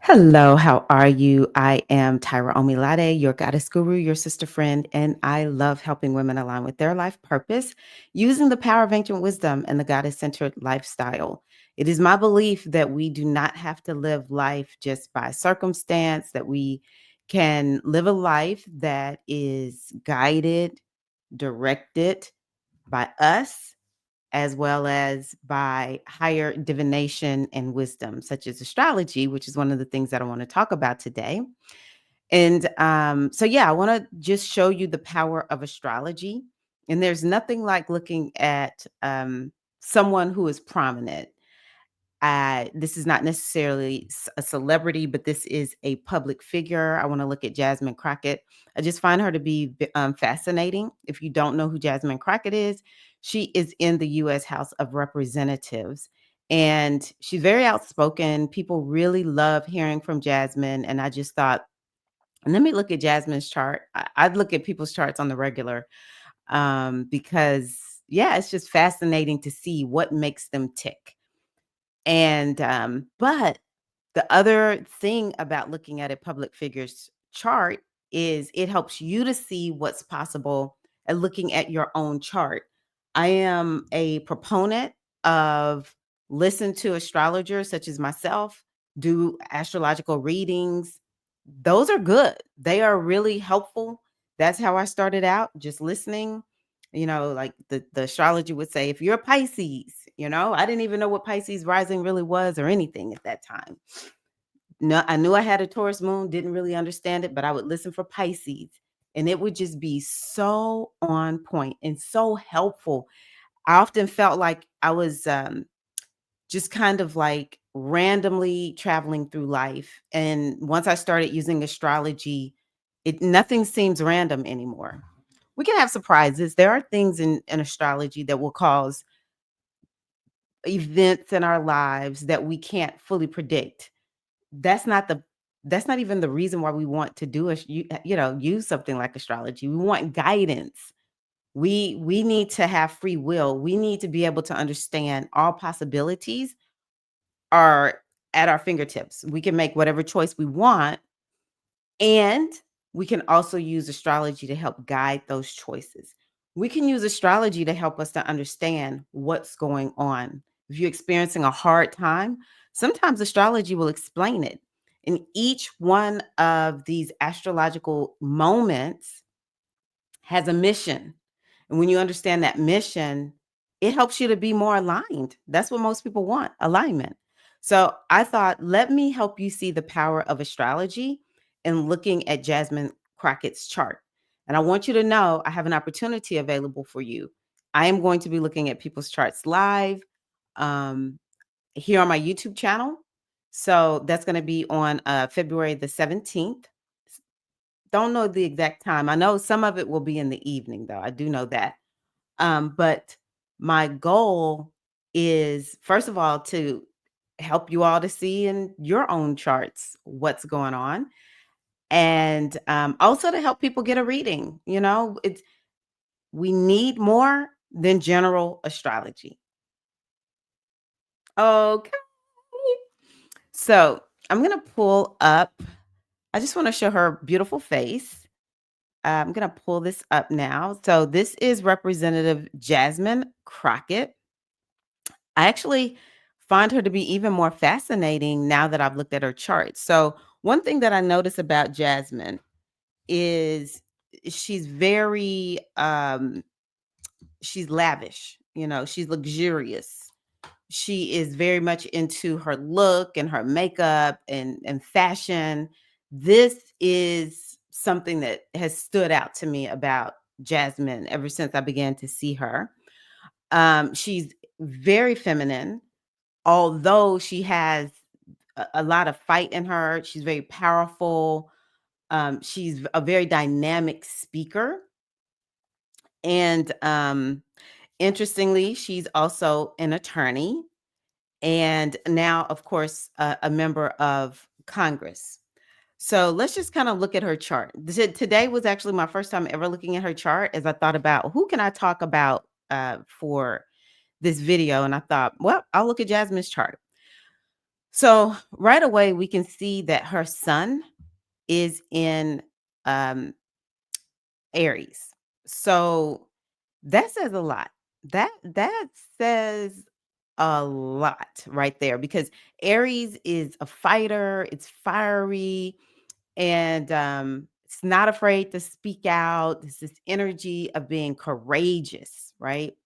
Hello, how are you? I am Tyra Omilade, your goddess guru, your sister friend, and I love helping women align with their life purpose using the power of ancient wisdom and the goddess centered lifestyle. It is my belief that we do not have to live life just by circumstance, that we can live a life that is guided, directed by us as well as by higher divination and wisdom, such as astrology, which is one of the things that I want to talk about today. And I want to just show you the power of astrology. And there's nothing like looking at someone who is prominent. This is not necessarily a celebrity, but this is a public figure. I want to look at Jasmine Crockett. I just find her to be fascinating. If you don't know who Jasmine Crockett is, she is in the U.S. House of Representatives. And she's very outspoken. People really love hearing from Jasmine. And I just thought, let me look at Jasmine's chart. I'd look at people's charts on the regular because, yeah, it's just fascinating to see what makes them tick. And but the other thing about looking at a public figure's chart is it helps you to see what's possible at looking at your own chart. I am a proponent of listen to astrologers such as myself, do astrological readings. Those are good. They are really helpful. That's how I started out, just listening. Like the astrology would say, if you're a Pisces, I didn't even know what Pisces rising really was or anything at that time. No, I knew I had a Taurus moon, didn't really understand it, but I would listen for Pisces and it would just be so on point and so helpful. I often felt like I was just kind of like randomly traveling through life. And once I started using astrology, it nothing seems random anymore. We can have surprises. There are things in astrology that will cause events in our lives that we can't fully predict. That's not the that's not even the reason why we want to do use something like astrology. We want guidance. We need to have free will. We need to be able to understand all possibilities are at our fingertips. We can make whatever choice we want, and we can also use astrology to help guide those choices. We can use astrology to help us to understand what's going on. If you're experiencing a hard time, sometimes astrology will explain it. And each one of these astrological moments has a mission. And when you understand that mission, it helps you to be more aligned. That's what most people want, alignment. So I thought, let me help you see the power of astrology and looking at Jasmine Crockett's chart. And I want you to know I have an opportunity available for you. I am going to be looking at people's charts live um, here on my YouTube channel. So that's going to be on February the 17th. Don't know the exact time. I know some of it will be in the evening, though. I do know that. But my goal is, first of all, to help you all to see in your own charts what's going on, and also to help people get a reading. It's we need more than general astrology. Okay, so I'm gonna pull up. I just want to show her beautiful face. I'm gonna pull this up now. So this is Representative Jasmine Crockett. I actually find her to be even more fascinating now that I've looked at her chart. So, one thing that I notice about Jasmine is she's very she's lavish, she's luxurious. She is very much into her look and her makeup and fashion. This is something that has stood out to me about Jasmine ever since I began to see her. She's very feminine, although she has a lot of fight in her. She's very powerful. She's a very dynamic speaker. And interestingly, she's also an attorney and now, of course, a member of Congress. So let's just kind of look at her chart. Today was actually my first time ever looking at her chart as I thought about who can I talk about for this video. And I thought, well, I'll look at Jasmine's chart. So right away, we can see that her sun is in um, Aries. So that says a lot. That says a lot right there because Aries is a fighter, it's fiery, and it's not afraid to speak out. It's this energy of being courageous, right?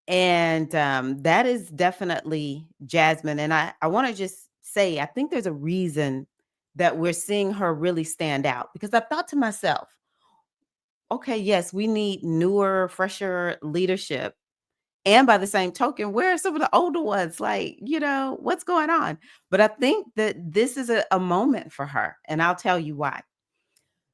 And that is definitely Jasmine. And I want to just say, I think there's a reason that we're seeing her really stand out because I thought to myself, okay, yes, we need newer, fresher leadership. And by the same token, where are some of the older ones? Like, what's going on? But I think that this is a moment for her. And I'll tell you why.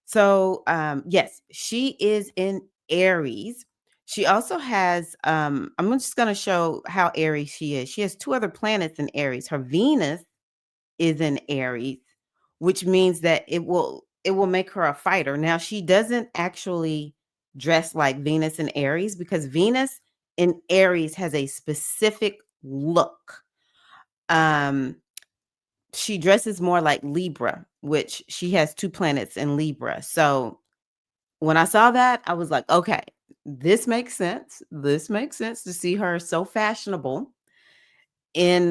So, yes, she is in Aries. She also has, I'm just going to show how Aries she is. She has two other planets in Aries. Her Venus is in Aries, which means that it will make her a fighter. Now, she doesn't actually dress like Venus in Aries because Venus in Aries has a specific look. Um, she dresses more like Libra, which she has two planets in Libra. So when I saw that, I was like, okay, this makes sense. This makes sense to see her so fashionable in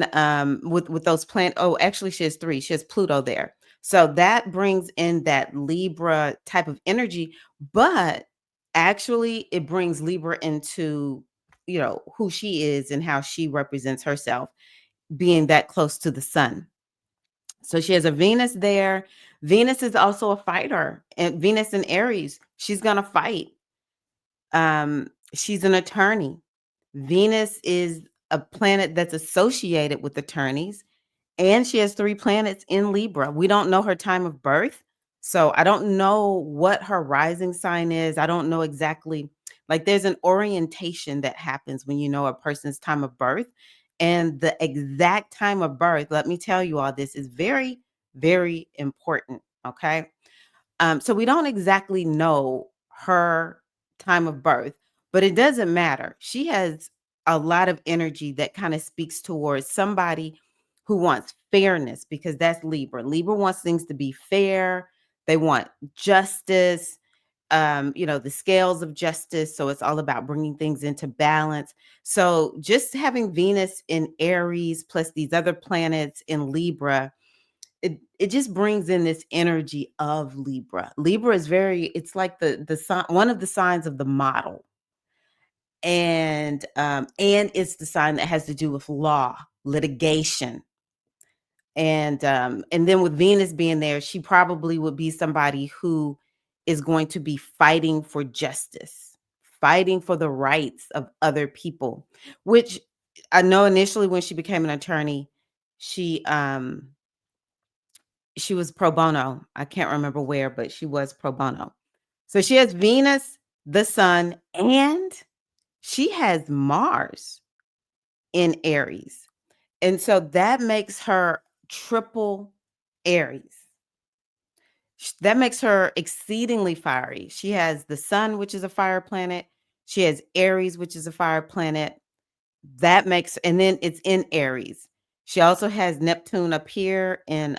with those plant oh, actually she has 3. She has Pluto there. So that brings in that Libra type of energy, but actually it brings Libra into, who she is and how she represents herself being that close to the sun. So she has a Venus there. Venus is also a fighter, and Venus in Aries, she's going to fight. She's an attorney. Venus is a planet that's associated with attorneys, and she has 3 planets in Libra. We don't know her time of birth, so I don't know what her rising sign is. I don't know exactly, like, there's an orientation that happens when you know a person's time of birth, and the exact time of birth, let me tell you all this, is very, very important, okay? So we don't exactly know her time of birth, but it doesn't matter. She has a lot of energy that kind of speaks towards somebody who wants fairness because that's Libra. Libra wants things to be fair. They want justice, the scales of justice. So it's all about bringing things into balance. So just having Venus in Aries plus these other planets in Libra, it just brings in this energy of Libra. Libra is very, it's like the sign, one of the signs of the model. And it's the sign that has to do with law, litigation. And then with Venus being there, she probably would be somebody who is going to be fighting for justice, fighting for the rights of other people, which I know initially when she became an attorney, she she was pro bono. I can't remember where, but she was pro bono. So she has Venus, the sun, and she has Mars in Aries. And so that makes her triple Aries. That makes her exceedingly fiery. She has the sun, which is a fire planet. She has Aries, which is a fire planet. That makes, and then it's in Aries. She also has Neptune up here in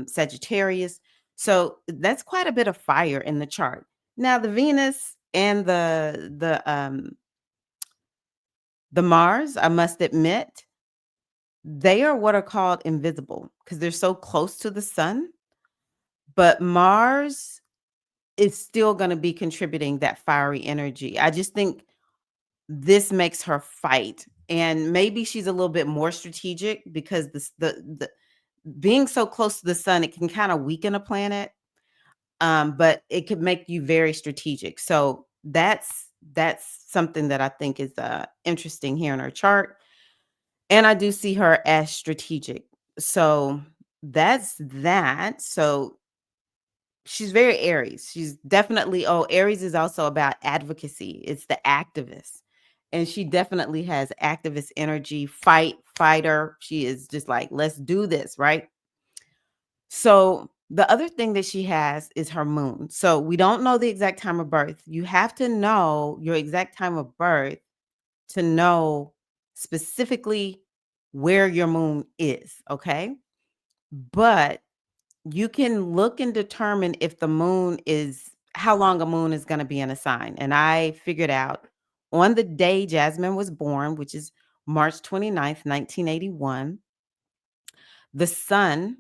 Sagittarius. So that's quite a bit of fire in the chart. Now the Venus and the Mars, I must admit, they are what are called invisible because they're so close to the sun. But Mars is still going to be contributing that fiery energy. I just think this makes her fight. And maybe she's a little bit more strategic because the being so close to the sun, it can kind of weaken a planet. But it could make you very strategic. So that's something that I think is interesting here in her chart. And I do see her as strategic. So that's that. So she's very Aries. She's definitely, oh, Aries is also about advocacy. It's the activist. And she definitely has activist energy, fighter. She is just like, let's do this, right? So the other thing that she has is her moon. So we don't know the exact time of birth. You have to know your exact time of birth to know specifically where your moon is, okay? but you can look and determine if the moon is how long a moon is going to be in a sign. And I figured out on the day Jasmine was born, which is March 29th, 1981, the sun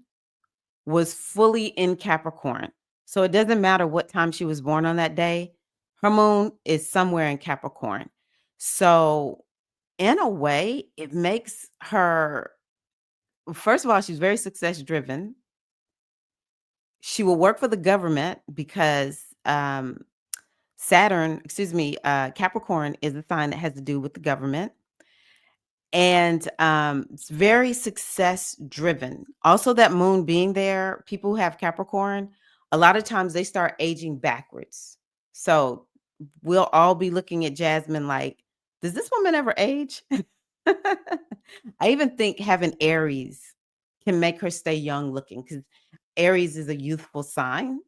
was fully in Capricorn. So it doesn't matter what time she was born on that day, her moon is somewhere in Capricorn. So in a way, it makes her, first of all, she's very success driven. She will work for the government because Capricorn is a sign that has to do with the government. And it's very success driven. Also, that moon being there, people who have Capricorn, a lot of times they start aging backwards. So we'll all be looking at Jasmine like, does this woman ever age? I even think having Aries can make her stay young looking because Aries is a youthful sign.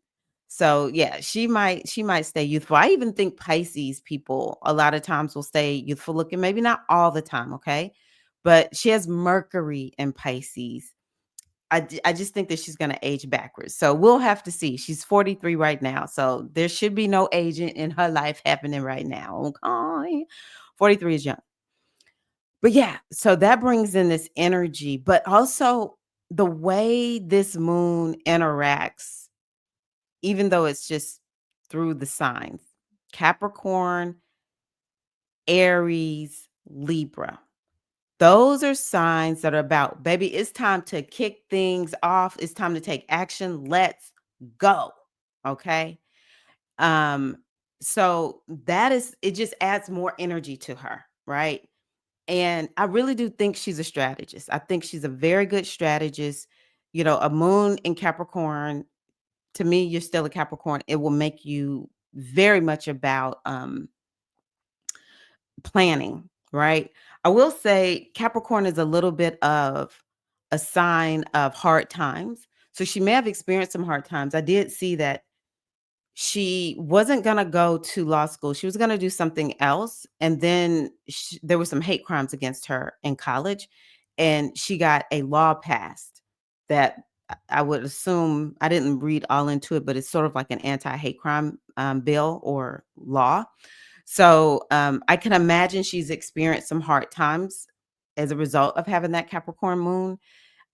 So yeah, she might stay youthful. I even think Pisces people a lot of times will stay youthful looking, maybe not all the time, okay? But she has Mercury in Pisces. I just think that she's going to age backwards. So we'll have to see. She's 43 right now. So there should be no aging in her life happening right now. Okay. 43 is young. But yeah, so that brings in this energy, but also the way this moon interacts, even though it's just through the signs Capricorn, Aries, Libra. Those are signs that are about, baby, it's time to kick things off. It's time to take action. Let's go. Okay. Um, so that is, it just adds more energy to her, right? And I really do think she's a strategist. I think she's a very good strategist. You know, a moon in Capricorn, to me, you're still a Capricorn. It will make you very much about planning, right? I will say Capricorn is a little bit of a sign of hard times. So she may have experienced some hard times. I did see that she wasn't gonna go to law school. She was gonna do something else, and then there were some hate crimes against her in college, and she got a law passed that I would assume I didn't read all into it, but it's sort of like an anti-hate crime bill or law. So I can imagine she's experienced some hard times as a result of having that Capricorn moon.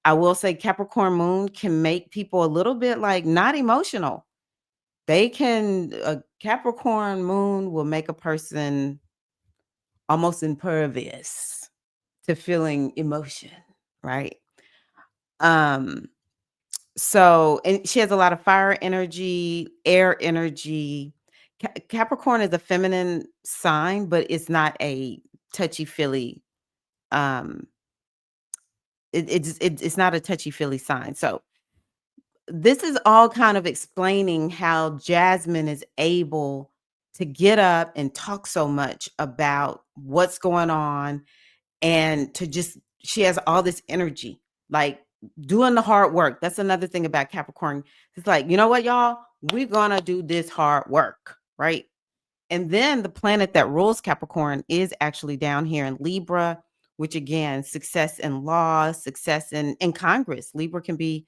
I will say Capricorn moon can make people a little bit like not emotional. They can a Capricorn moon will make a person almost impervious to feeling emotion, right? Um, so and she has a lot of fire energy, air energy. Capricorn is a feminine sign, but it's not a touchy-feely, um, it's not a touchy-feely sign. So this is all kind of explaining how Jasmine is able to get up and talk so much about what's going on and to just she has all this energy, like doing the hard work. That's another thing about Capricorn. It's like, you know what, y'all? We're gonna do this hard work, right? And then the planet that rules Capricorn is actually down here in Libra, which again, success in law, success in Congress. Libra can be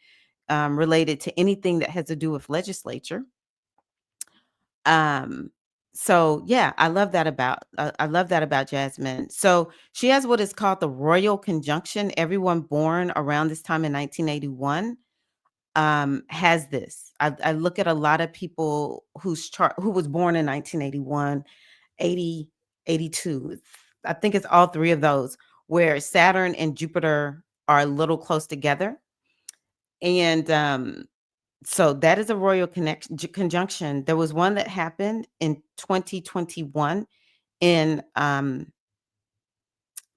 related to anything that has to do with legislature. Um, so yeah, I love that about Jasmine. So she has what is called the royal conjunction. Everyone born around this time in 1981 has this. I look at a lot of people whose chart who was born in 1981, 80, 82. I think it's all three of those where Saturn and Jupiter are a little close together. And so that is a royal conjunction. There was one that happened in 2021 in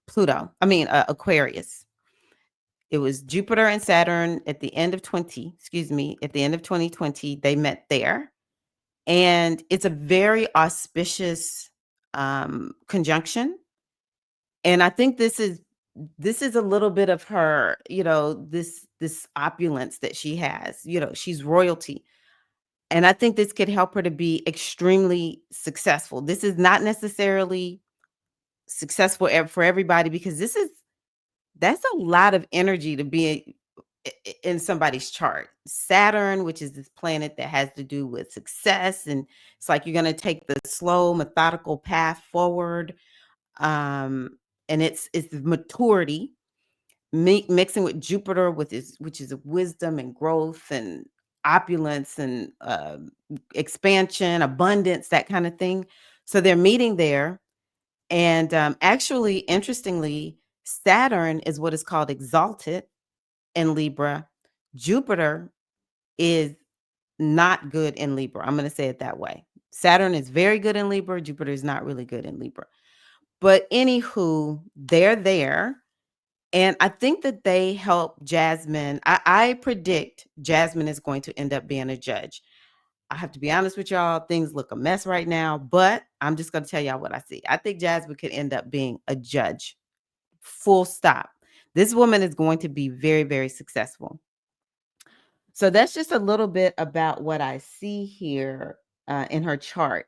Aquarius. It was Jupiter and Saturn at the end of 2020. They met there. And it's a very auspicious conjunction. And I think this is a little bit of her, this opulence that she has. She's royalty. And I think this could help her to be extremely successful. This is not necessarily successful for everybody because that's a lot of energy to be. in somebody's chart. Saturn, which is this planet that has to do with success, and it's like you're going to take the slow, methodical path forward. Um, and it's maturity, mixing with Jupiter, with his, which is wisdom and growth and opulence and expansion, abundance, that kind of thing. So they're meeting there. And actually, interestingly, Saturn is what is called exalted in Libra. Jupiter is not good in Libra. I'm going to say it that way. Saturn is very good in Libra. Jupiter is not really good in Libra. But anywho, they're there. And I think that they help Jasmine. I predict Jasmine is going to end up being a judge. I have to be honest with y'all. Things look a mess right now, but I'm just going to tell y'all what I see. I think Jasmine could end up being a judge. Full stop. This woman is going to be very, very successful. So that's just a little bit about what I see here in her chart.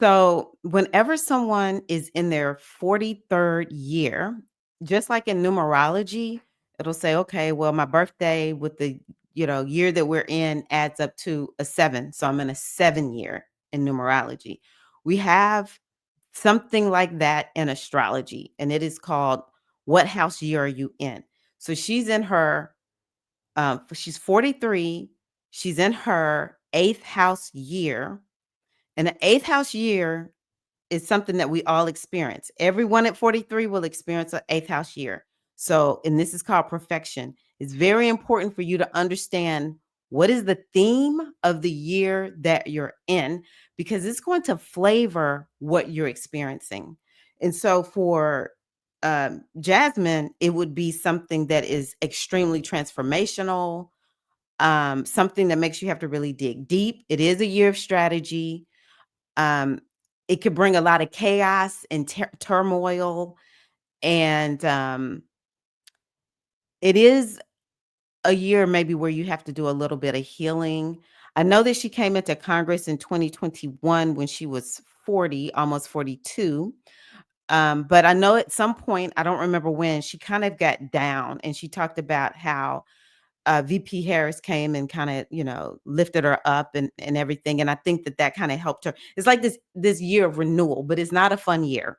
So, whenever someone is in their 43rd year, just like in numerology, it'll say, okay, well, my birthday with the year that we're in adds up to a 7. So I'm in a 7 year in numerology. We have something like that in astrology, and it is called what house year are you in? So she's in her she's 43, she's in her 8th house year. And the 8th house year is something that we all experience. Everyone at 43 will experience an 8th house year. So, and this is called perfection. It's very important for you to understand what is the theme of the year that you're in, because it's going to flavor what you're experiencing. And so for Jasmine, it would be something that is extremely transformational, something that makes you have to really dig deep. It is a year of strategy. um, it could bring a lot of chaos and turmoil, and it is a year maybe where you have to do a little bit of healing. I know that she came into Congress in 2021 when she was 40, almost 42. But I know at some point, I don't remember when, she kind of got down, and she talked about how VP Harris came and kind of, lifted her up and everything. And I think that that kind of helped her. It's like this year of renewal, but it's not a fun year.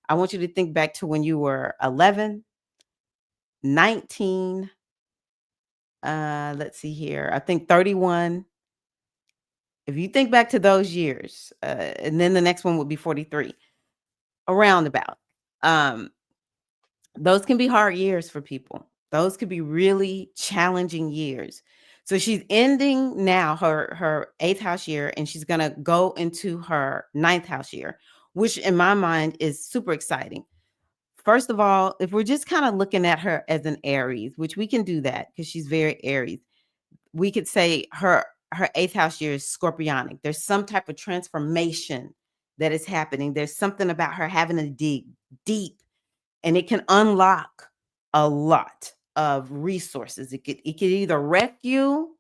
I want you to think back to when you were 11, 19. Let's see here. I think 31. If you think back to those years, and then the next one would be 43, around about. Um, Those can be hard years for people. Those could be really challenging years. So she's ending now her 8th house year, and she's going to go into her 9th house year, which in my mind is super exciting. First of all, if we're just kind of looking at her as an Aries, which we can do that because she's very Aries, we could say her 8th house year is scorpionic. There's some type of transformation that is happening. There's something about her having to dig deep, and it can unlock a lot of resources. It could either wreck you,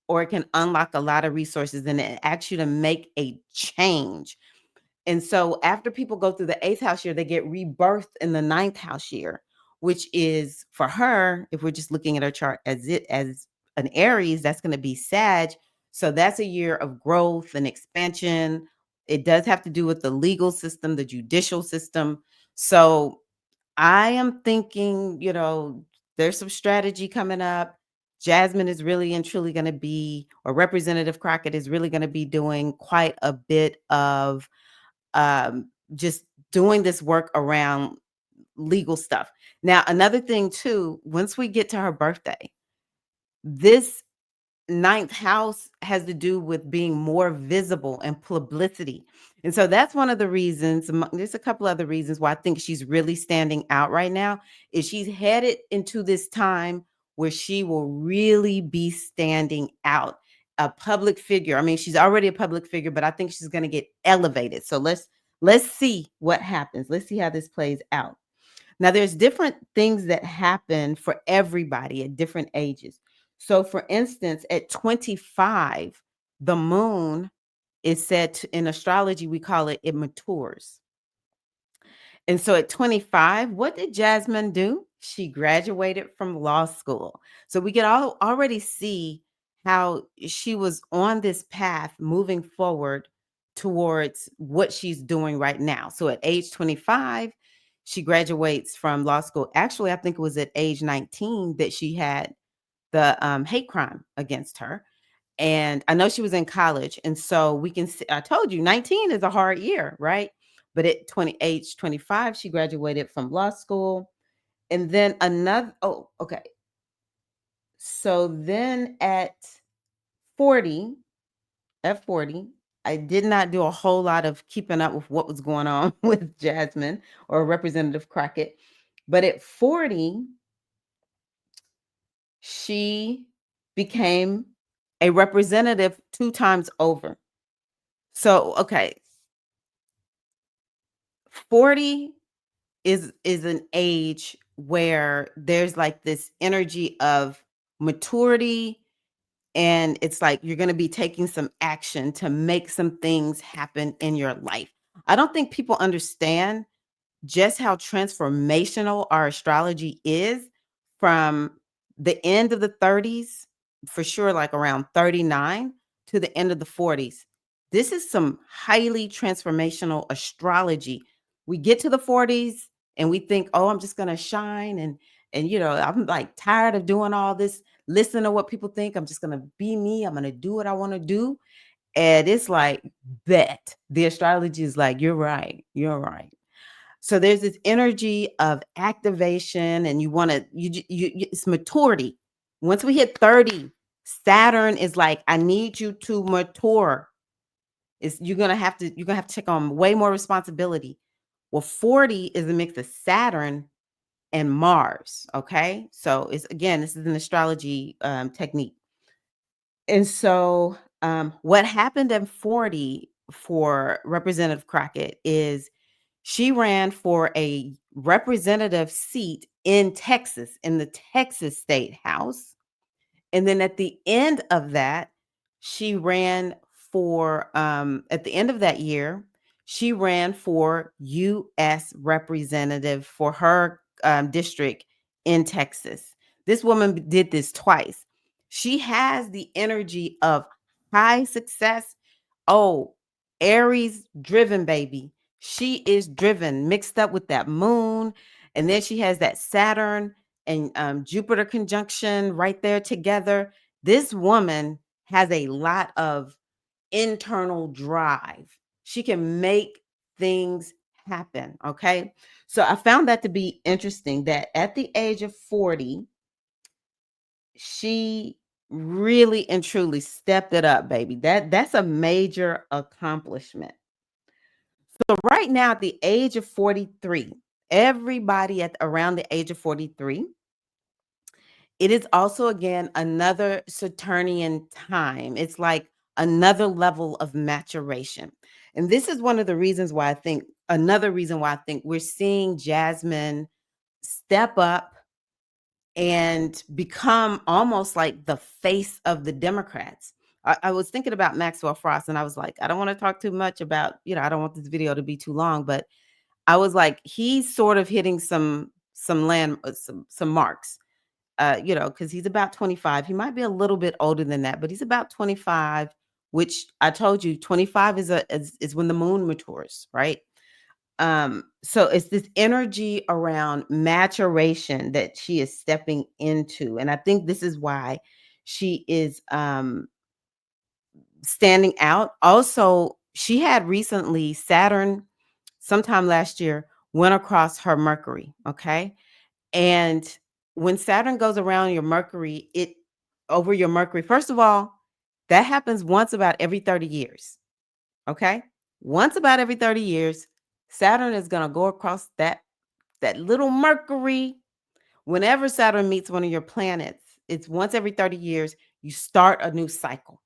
or it can unlock a lot of resources, and it asks you to make a change. And so after people go through the 8th house year, they get rebirthed in the 9th house year, which is for her, if we're just looking at her chart as an Aries, that's going to be Sag. So that's a year of growth and expansion. It does have to do with the legal system, the judicial system. So I am thinking, there's some strategy coming up. Jasmine is really and truly going to be, or Representative Crockett is really going to be doing quite a bit of just doing this work around legal stuff. Now, another thing too, once we get to her birthday, this 9th house has to do with being more visible and publicity. And so that's one of the reasons. There's a couple other reasons why I think she's really standing out right now, is she's headed into this time where she will really be standing out, a public figure. I mean, she's already a public figure, but I think she's going to get elevated. So let's see what happens. Let's see how this plays out. Now, there's different things that happen for everybody at different ages. So, for instance, at 25, the moon is said to, in astrology, we call it matures. And so at 25, what did Jasmine do? she graduated from law school. So we could already see how she was on this path moving forward towards what she's doing right now. So at age 25, she graduates from law school. Actually, I think it was at age 19 that she had the hate crime against her. And I know she was in college. And so we can see, I told you 19 is a hard year, right? But at age 25, she graduated from law school. And then okay. So then 40, at 40, I did not do a whole lot of keeping up with what was going on with Jasmine or Representative Crockett. But at 40, she became a representative 2 times over. So, okay, 40 is an age where there's like this energy of maturity, and it's like you're going to be taking some action to make some things happen in your life. I don't think people understand just how transformational our astrology is from the end of the 30s, for sure, like around 39 to the end of the 40s. This is some highly transformational astrology. We get to the 40s and we think, oh, I'm just gonna shine and I'm like tired of doing all this, listen to what people think. I'm just gonna be me, I'm gonna do what I want to do. And it's like bet. The astrology is like, you're right, you're right. So there's this energy of activation, and you want to it's maturity. Once we hit 30, Saturn is like, I need you to mature. It's you're gonna have to take on way more responsibility. Well, 40 is a mix of Saturn and Mars. Okay. So it's again, this is an astrology technique. And so what happened at 40 for Representative Crockett is she ran for a representative seat in Texas, in the Texas State House. And then at the end of that, she ran at the end of that year, she ran for U.S. representative for her district in Texas. This woman did this twice. She has the energy of high success. Oh, Aries driven, baby. She is driven, mixed up with that moon. And then she has that Saturn and Jupiter conjunction right there together. This woman has a lot of internal drive. She can make things happen. Okay. So I found that to be interesting that at the age of 40, she really and truly stepped it up, baby. That's a major accomplishment. So right now at the age of 43, everybody at around the age of 43, it is also again another Saturnian time. It's like another level of maturation. And this is one of the reasons why I think another reason why I think we're seeing Jasmine step up and become almost like the face of the Democrats. I was thinking about Maxwell Frost and I was like, I don't want to talk too much about, I don't want this video to be too long, but I was like, he's sort of hitting some marks, because he's about 25. He might be a little bit older than that, but he's about 25, which I told you 25 is when the moon matures, right? So it's this energy around maturation that she is stepping into. And I think this is why she is standing out. Also, she had recently Saturn sometime last year went across her Mercury. Okay. And when Saturn goes around your Mercury, over your Mercury, first of all, that happens once about every 30 years. Okay. Once about every 30 years, Saturn is going to go across that little Mercury. Whenever Saturn meets one of your planets, it's once every 30 years, you start a new cycle.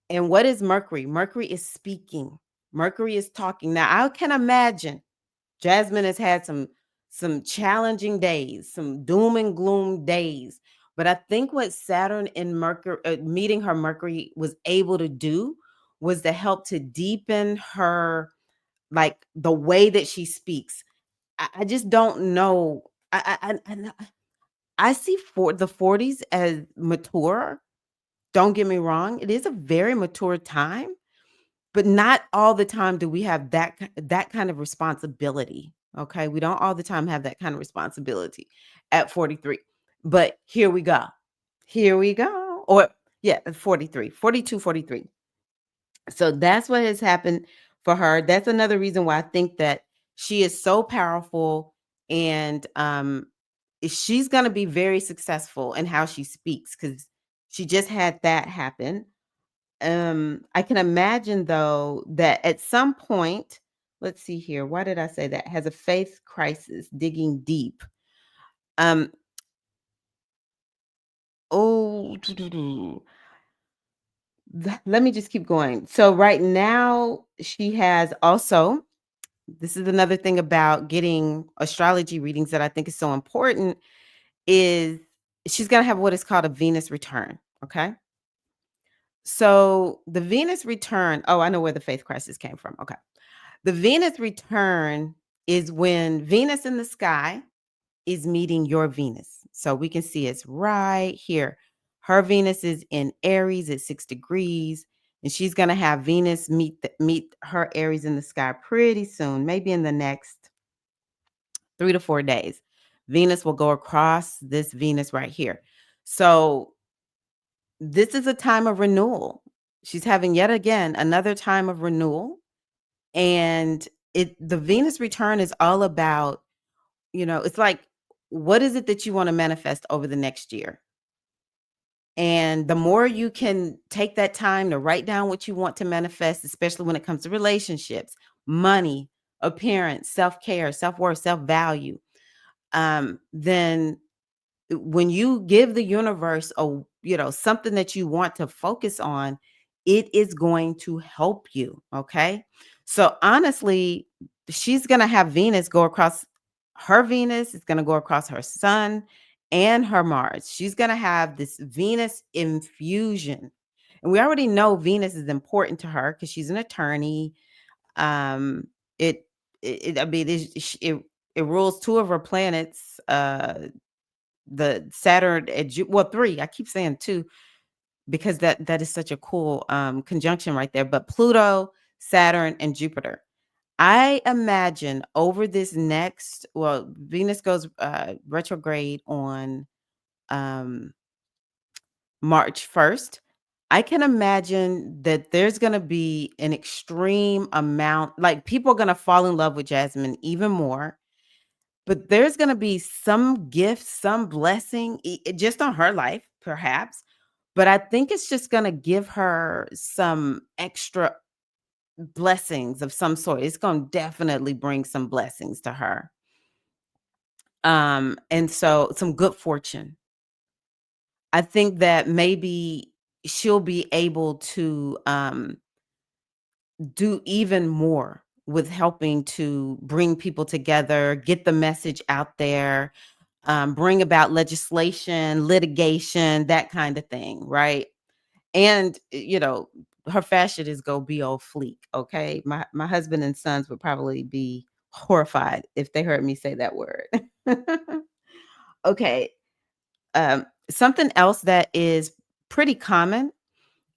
And what is Mercury? Mercury is speaking. Mercury is talking. Now, I can imagine Jasmine has had some challenging days, some doom and gloom days. But I think what Saturn and Mercury meeting her Mercury was able to do was to help to deepen her, like the way that she speaks. I just don't know. I see for the 40s as mature. Don't get me wrong, it is a very mature time, but not all the time do we have that kind of responsibility, okay? We don't all the time have that kind of responsibility at 43. But here we go. Here we go. Or yeah, at 43, 42, 43. So that's what has happened for her. That's another reason why I think that she is so powerful, and she's going to be very successful in how she speaks cuz she just had that happen. I can imagine though that at some point, let's see here, why did I say that? Has a faith crisis, digging deep. Um, oh, let me just keep going. So right now, she has also, this is another thing about getting astrology readings that I think is so important, is she's gonna have what is called a Venus return. Okay. So the Venus return, oh, I know where the faith crisis came from. Okay. The Venus return is when Venus in the sky is meeting your Venus. So we can see it's right here. Her Venus is in Aries at 6 degrees, and she's going to have Venus meet her Aries in the sky pretty soon, maybe in the next 3 to 4 days. Venus will go across this Venus right here. So this is a time of renewal. She's having yet again another time of renewal. And the Venus return is all about, it's like, what is it that you want to manifest over the next year? And the more you can take that time to write down what you want to manifest, especially when it comes to relationships, money, appearance, self-care, self-worth, self-value, then when you give the universe something that you want to focus on, it is going to help you. Okay. So honestly, she's going to have Venus go across her Venus, is going to go across her sun and her Mars. She's going to have this Venus infusion. And we already know Venus is important to her because she's an attorney. um it I mean, it rules two of her planets, the Saturn and well, 3, I keep saying 2 because that is such a cool, conjunction right there, but Pluto, Saturn, and Jupiter. I imagine over this next, well, Venus goes, retrograde on, um, March 1st. I can imagine that there's gonna be an extreme amount, like, people are gonna fall in love with Jasmine even more. But there's gonna be some gift, some blessing, just on her life, perhaps, but I think it's just gonna give her some extra blessings of some sort. It's gonna definitely bring some blessings to her. And so some good fortune. I think that maybe she'll be able to, do even more with helping to bring people together, get the message out there, bring about legislation, litigation, that kind of thing, right? And her fashion is go be on fleek. Okay, my husband and sons would probably be horrified if they heard me say that word. Okay, something else that is pretty common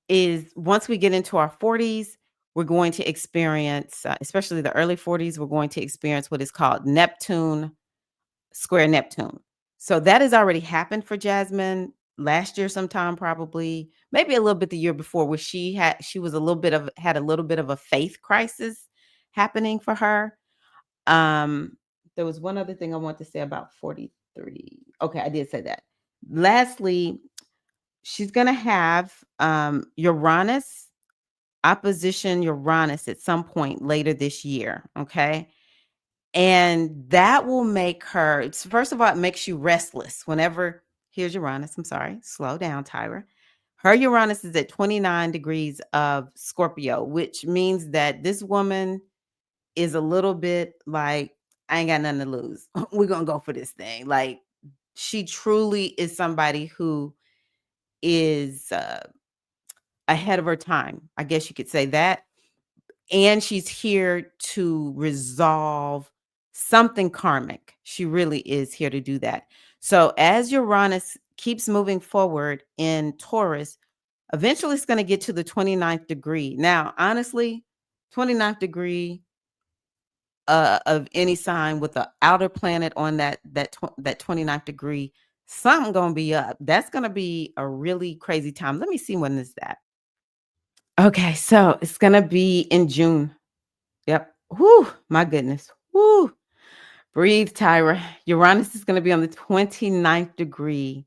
is once we get into our 40s, we're going to experience, especially the early 40s, we're going to experience what is called Neptune square Neptune. So that has already happened for Jasmine last year sometime, probably, maybe a little bit the year before, where she was a little bit of had a little bit of a faith crisis happening for her. Um, there was one other thing I want to say about 43. Okay, I did say that. Lastly, she's gonna have Uranus opposition Uranus at some point later this year. Okay. And that will make her, first of all, it makes you restless whenever, here's Uranus. I'm sorry. Slow down, Tyra. Her Uranus is at 29 degrees of Scorpio, which means that this woman is a little bit like, I ain't got nothing to lose. We're going to go for this thing. Like, she truly is somebody who is ahead of her time. I guess you could say that. And she's here to resolve something karmic. She really is here to do that. So as Uranus keeps moving forward in Taurus, eventually it's going to get to the 29th degree. Now, honestly, 29th degree of any sign with the outer planet on that 29th degree, something gonna be up. That's gonna be a really crazy time. Let me see when is that. Okay, so it's gonna be in June. Yep. Whoo, my goodness. Whoo. Breathe, Tyra. Uranus is gonna be on the 29th degree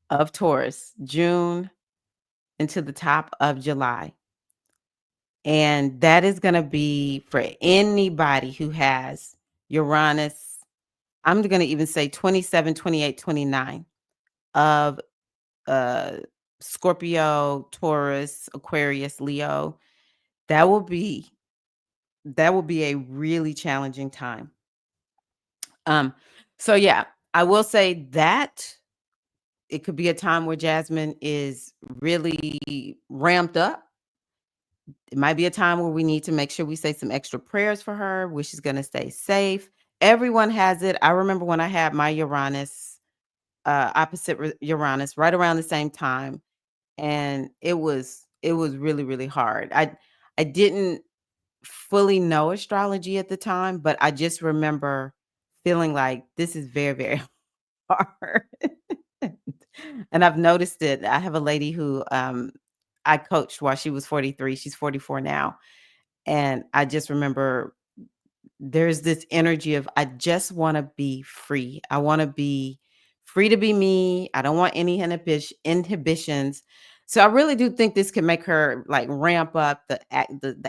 of Taurus, June into the top of July. And that is gonna be for anybody who has Uranus. I'm gonna even say 27, 28, 29 of, uh, Scorpio, Taurus, Aquarius, Leo. That will be that will be a really challenging time. Um, so yeah, I will say that it could be a time where Jasmine is really ramped up. It might be a time where we need to make sure we say some extra prayers for her, where she's gonna stay safe. Everyone has it. I remember when I had my Uranus opposite Uranus right around the same time, and it was really really hard. I didn't fully know astrology at the time, but I just remember feeling like this is very very hard. And I've noticed it. I have a lady who I coached while she was 43. She's 44 now, and I just remember there's this energy of I just want to be free. I want to be free to be me. I don't want any inhibitions. So I really do think this can make her like ramp up the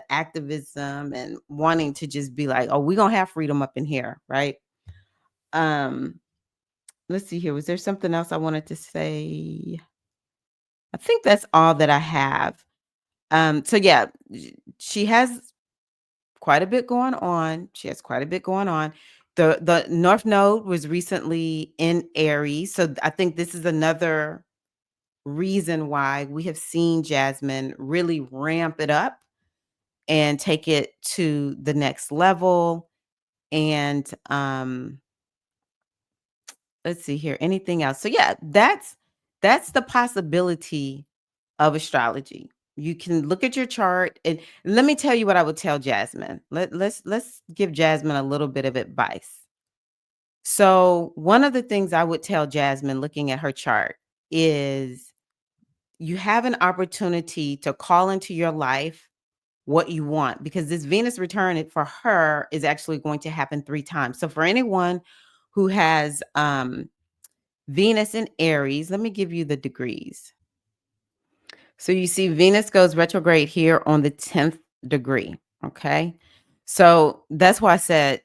activism and wanting to just be like, oh, we're gonna have freedom up in here, right? Um, let's see here. Was there something else I wanted to say? I think that's all that I have. So yeah, she has quite a bit going on. She has quite a bit going on. The North Node was recently in Aries, so I think this is another reason why we have seen Jasmine really ramp it up and take it to the next level. And let's see here, anything else? So yeah, that's the possibility of astrology. You can look at your chart and let me tell you what I would tell Jasmine. Let's give Jasmine a little bit of advice. So, one of the things I would tell Jasmine looking at her chart is you have an opportunity to call into your life what you want because this Venus return for her is actually going to happen 3 times. So for anyone who has Venus in Aries, let me give you the degrees. So you see Venus goes retrograde here on the 10th degree, okay? So that's why I said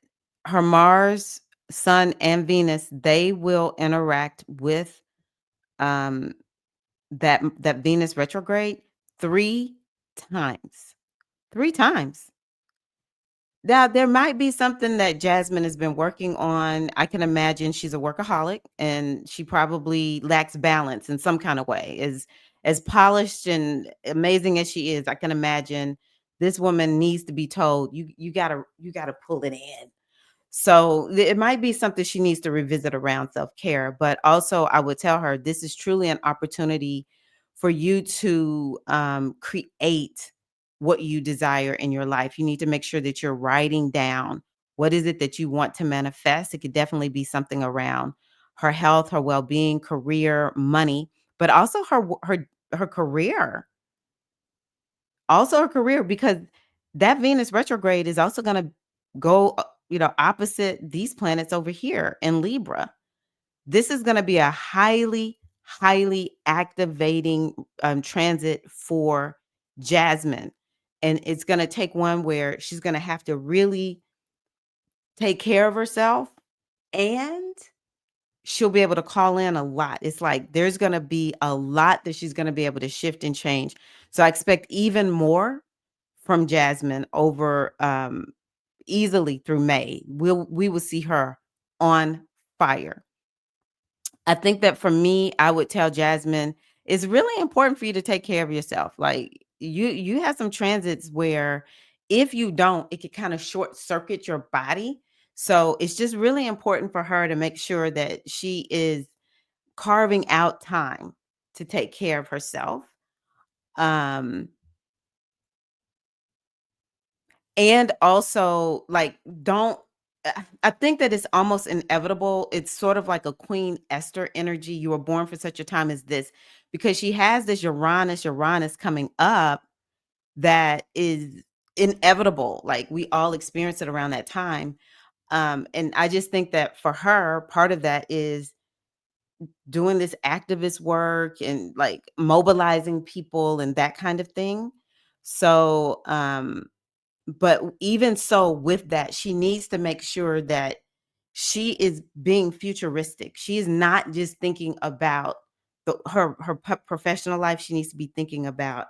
her Mars, Sun, and Venus, they will interact with um that Venus retrograde 3 times. 3 times. Now, there might be something that Jasmine has been working on. I can imagine she's a workaholic and she probably lacks balance in some kind of way. As polished and amazing as she is, I can imagine this woman needs to be told, you gotta pull it in. So it might be something she needs to revisit around self-care, but also I would tell her this is truly an opportunity for you to create what you desire in your life. You need to make sure that you're writing down what is it that you want to manifest. It could definitely be something around her health, her well-being, career, money, but also her career. Also her career, because that Venus retrograde is also gonna go, opposite these planets over here in Libra. This is gonna be a highly, highly activating, transit for Jasmine, and it's gonna take one where she's gonna have to really take care of herself, and she'll be able to call in a lot. It's like there's gonna be a lot that she's gonna be able to shift and change. So I expect even more from Jasmine over easily through May. We will see her on fire. I think that for me, I would tell Jasmine, it's really important for you to take care of yourself. Like you have some transits where if you don't, it could kind of short circuit your body. So it's just really important for her to make sure that she is carving out time to take care of herself. Um, and also, like, don't I think that it's almost inevitable. It's sort of like a Queen Esther energy. You were born for such a time as this, because she has this Uranus coming up that is inevitable. Like, we all experience it around that time. And I just think that for her, part of that is doing this activist work and like mobilizing people and that kind of thing. So, but even so, with that, she needs to make sure that she is being futuristic. She is not just thinking about professional life. She needs to be thinking about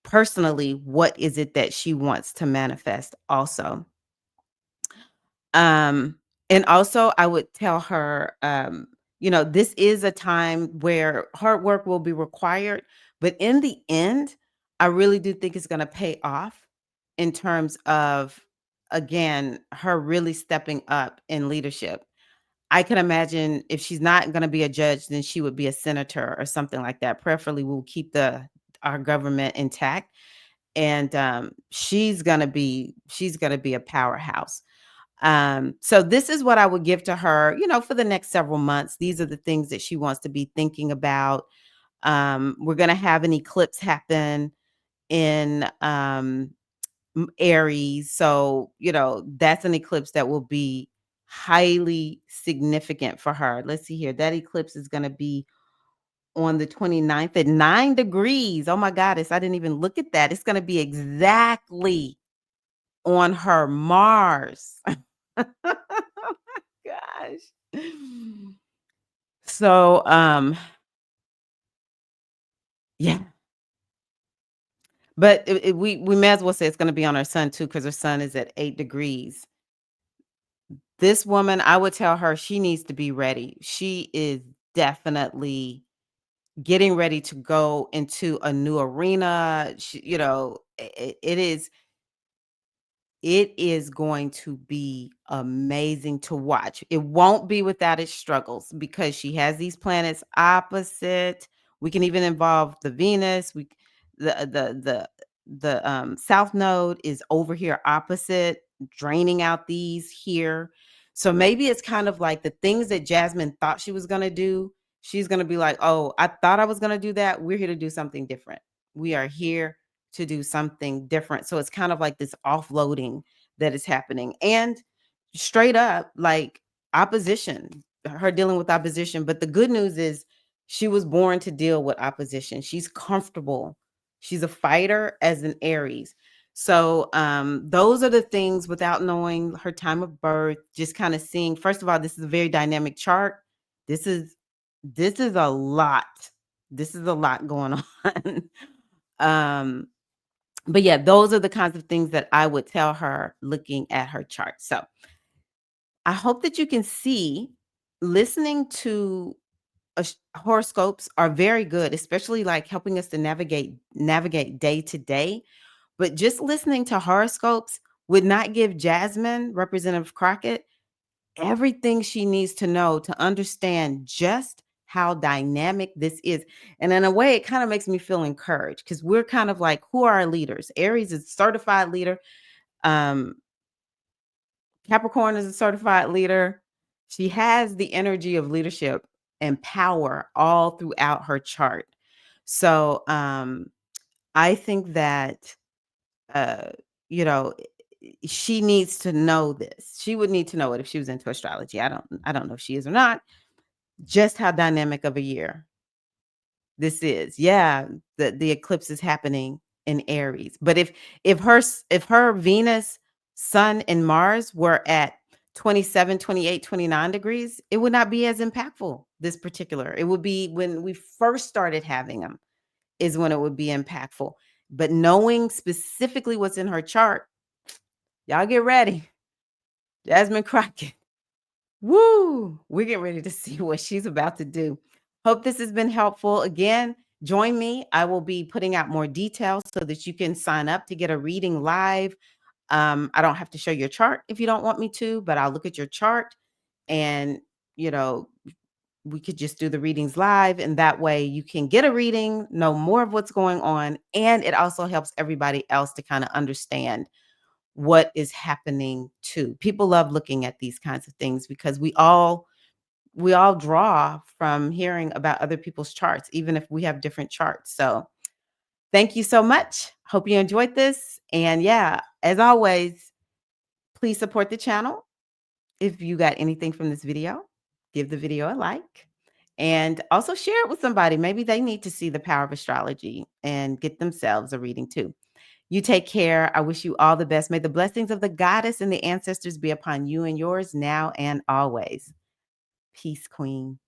personally, what is it that she wants to manifest also. Um, and also I would tell her, this is a time where hard work will be required, but in the end, I really do think it's gonna pay off in terms of, again, her really stepping up in leadership. I can imagine if she's not gonna be a judge, then she would be a senator or something like that. Preferably, we'll keep the our government intact, and she's gonna be a powerhouse. So this is what I would give to her, for the next several months. These are the things that she wants to be thinking about. We're going to have an eclipse happen in Aries. So, that's an eclipse that will be highly significant for her. Let's see here. That eclipse is going to be on the 29th at 9 degrees. Oh my goddess. I didn't even look at that. It's going to be exactly on her Mars. Gosh. So, yeah, but we may as well say it's gonna be on her sun too, because her sun is at 8 degrees. This woman, I would tell her she needs to be ready. She is definitely getting ready to go into a new arena. It is going to be amazing to watch. It won't be without its struggles, because she has these planets opposite. We can even involve the Venus. The South Node is over here opposite, draining out these here. So maybe it's kind of like the things that Jasmine thought she was gonna do. She's gonna be like, "Oh, I thought I was gonna do that. We're here to do something different. We are here to do something different." So it's kind of like this offloading that is happening. And straight up, like, opposition, her dealing with opposition. But the good news is she was born to deal with opposition. She's comfortable. She's a fighter as an Aries. So those are the things, without knowing her time of birth, just kind of seeing. First of all, this is a very dynamic chart. This is this is a lot. This is a lot going on. um but yeah, those are the kinds of things that I would tell her looking at her chart. So I hope that you can see, listening to horoscopes are very good, especially like helping us to navigate day to day. But just listening to horoscopes would not give Jasmine, Representative Crockett, everything she needs to know to understand just how dynamic this is. And in a way, it kind of makes me feel encouraged, because we're kind of like, who are our leaders? Aries is certified leader. Um, Capricorn is a certified leader. She has the energy of leadership and power all throughout her chart. So I think that uh, you know, she needs to know this. She would need to know it if she was into astrology. I don't know if she is or not. Just how dynamic of a year this is. Yeah, the eclipse is happening in Aries. But if her Venus, Sun, and Mars were at 27, 28, 29 degrees, it would not be as impactful, this particular. It would be when we first started having them is when it would be impactful. But knowing specifically what's in her chart, y'all get ready. Jasmine Crockett. Woo! We're getting ready to see what she's about to do. Hope this has been helpful. Again, join me. I will be putting out more details so that you can sign up to get a reading live. I don't have to show your chart if you don't want me to, but I'll look at your chart and, you know, we could just do the readings live. And that way you can get a reading, know more of what's going on. And it also helps everybody else to kind of understand what is happening too. People love looking at these kinds of things because we all draw from hearing about other people's charts, even if we have different charts. So thank you so much. Hope you enjoyed this. And yeah, as always, please support the channel. If you got anything from this video, give the video a like and also share it with somebody. Maybe they need to see the power of astrology and get themselves a reading too. You take care. I wish you all the best. May the blessings of the goddess and the ancestors be upon you and yours now and always. Peace, Queen.